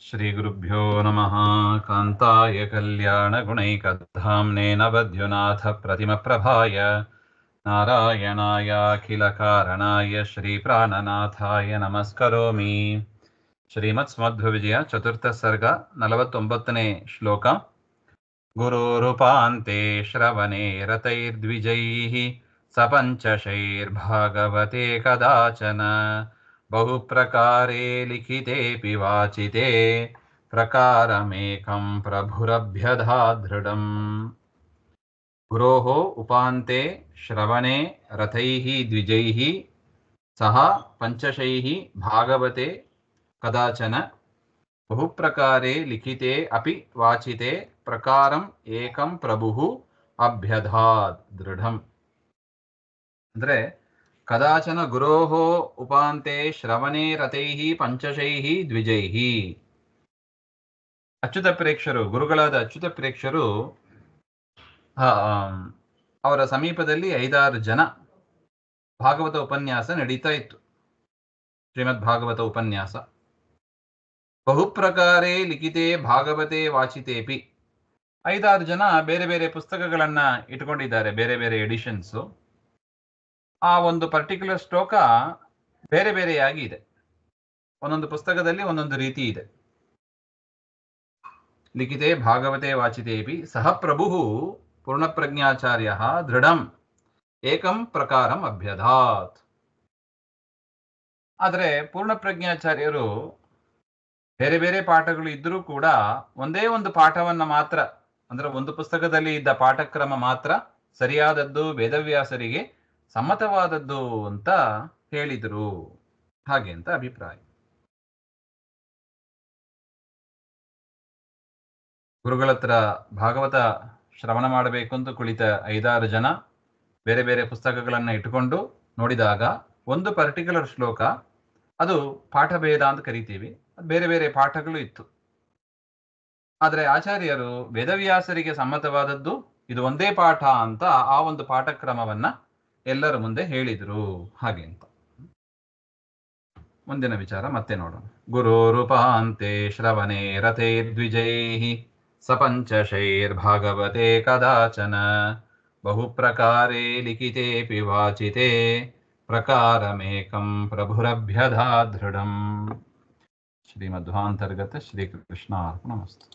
श्रीगुरुभ्यो नमः। कान्ताय कल्याणगुणैकधाम्ने नवद्युनाथप्रतिमप्रभाय नारायणायाखिलकारणाय श्रीप्राणनाथाय नमस्करोमि। ಶ್ರೀಮತ್ಸ್ಮಧ್ವವಿಜಯ ಚತುರ್ಥ ಸರ್ಗ 49ನೇ ಶ್ಲೋಕ. ಗುರುರೂಪಾಂತೆ ಶ್ರವಣೆ ರತೈರ್ದ್ವಿಜೈಃ ಸಪಂಚಶೈರ್ಭಾಗವತೆ ಕದಾಚನ ಬಹುಪ್ರಕಾರೇ ಲಿಖಿತೇಪಿ ವಾಚಿತೆ ಪ್ರಕಾರಮೇಕಂ ಪ್ರಭುರಭ್ಯಧಾದೃಢಂ. ಗುರೋಃ ಉಪಾಂತೆ ಶ್ರವಣೆ ರಥೈಃ ದ್ವಿಜೈಃ ಸಹ ಪಂಚಶೈಃ ಭಾಗವತೆ ಕದಾಚನ ಬಹುಪ್ರಕಾರೇ ಲಿಖಿತೆ ಅಪಿ ವಾಚಿತೆ ಪ್ರಕಾರಂ ಏಕಂ ಪ್ರಭುಃ ಅಭ್ಯಧಾತ್ ದೃಢಂ. ಅಂದ್ರೆ ಕದಾಚನ ಗುರೋಃ ಉಪಾಂತೆ ಶ್ರವಣೆ ರಥೈಃ ಪಂಚಶೈಃ ದ್ವಿಜೈಃ. ಅಚ್ಯುತ ಪ್ರೇಕ್ಷರು, ಗುರುಗಳಾದ ಅಚ್ಯುತ ಪ್ರೇಕ್ಷರು ಅವರ ಸಮೀಪದಲ್ಲಿ 5-6 ಜನ ಭಾಗವತ ಉಪನ್ಯಾಸ ನಡೀತಾ ಇತ್ತು. ಶ್ರೀಮದ್ ಭಾಗವತ ಉಪನ್ಯಾಸ. ಬಹುಪ್ರಕಾರೇ ಲಿಖಿತೆ ಭಾಗವತೆ ವಾಚಿತೇಪಿ. 5-6 ಜನ ಬೇರೆ ಬೇರೆ ಪುಸ್ತಕಗಳನ್ನ ಇಟ್ಕೊಂಡಿದ್ದಾರೆ, ಬೇರೆ ಬೇರೆ ಎಡಿಷನ್ಸು. ಆ ಒಂದು ಪರ್ಟಿಕ್ಯುಲರ್ ಶ್ಲೋಕ ಬೇರೆ ಬೇರೆಯಾಗಿ ಇದೆ. ಒಂದೊಂದು ಪುಸ್ತಕದಲ್ಲಿ ಒಂದೊಂದು ರೀತಿ ಇದೆ. ಲಿಖಿತೆ ಭಾಗವತೆ ವಾಚಿತೇಪಿ ಸಹ ಪ್ರಭುಃ ಪೂರ್ಣಪ್ರಜ್ಞಾಚಾರ್ಯ ದೃಢಂ ಏಕಂ ಪ್ರಕಾರಂ ಅಭ್ಯಧಾತ್. ಆದರೆ ಪೂರ್ಣಪ್ರಜ್ಞಾಚಾರ್ಯರು ಬೇರೆ ಬೇರೆ ಪಾಠಗಳು ಇದ್ರೂ ಕೂಡ ಒಂದೇ ಒಂದು ಪಾಠವನ್ನ ಮಾತ್ರ, ಅಂದ್ರೆ ಒಂದು ಪುಸ್ತಕದಲ್ಲಿ ಇದ್ದ ಪಾಠಕ್ರಮ ಮಾತ್ರ ಸರಿಯಾದದ್ದು, ವೇದವ್ಯಾಸರಿಗೆ ಸಮ್ಮತವಾದದ್ದು ಅಂತ ಹೇಳಿದರು. ಹಾಗೆ ಅಂತ ಅಭಿಪ್ರಾಯ. ಗುರುಗಳತ್ರ ಭಾಗವತ ಶ್ರವಣ ಮಾಡಬೇಕು ಅಂತ ಕುಳಿತ 5-6 ಜನ ಬೇರೆ ಬೇರೆ ಪುಸ್ತಕಗಳನ್ನ ಇಟ್ಟುಕೊಂಡು ನೋಡಿದಾಗ ಒಂದು ಪರ್ಟಿಕ್ಯುಲರ್ ಶ್ಲೋಕ, ಅದು ಪಾಠಭೇದ ಅಂತ ಕರಿತೀವಿ, ಬೇರೆ ಬೇರೆ ಪಾಠಗಳು ಇತ್ತು. ಆದರೆ ಆಚಾರ್ಯರು ವೇದವ್ಯಾಸರಿಗೆ ಸಮ್ಮತವಾದದ್ದು ಇದು ಒಂದೇ ಪಾಠ ಅಂತ ಆ ಒಂದು ಪಾಠಕ್ರಮವನ್ನ ಎಲ್ಲರ ಮುಂದೆ ಹೇಳಿದರು. ಹಾಗೆ ಅಂತ ಮುಂದಿನ ವಿಚಾರ ಮತ್ತೆ ನೋಡೋಣ. ಗುರುರೂಪಾಂತೆ ಶ್ರವಣೆ ರಥೈರ್ದ್ವಿಜೈಃ ಸಪಂಚಶೈರ್ಭಾಗವತೆ ಕದಾಚನ ಬಹುಪ್ರಕಾರೇ ಲಿಖಿತೇಪಿ ವಾಚಿತೆ ಪ್ರಕಾರಮೇಕಂ ಪ್ರಭುರಭ್ಯಧಾದೃಢಂ. ಶ್ರೀಮಧ್ವಾಂತರ್ಗತ ಶ್ರೀಕೃಷ್ಣಾರ್ಪಣಮಸ್ತು.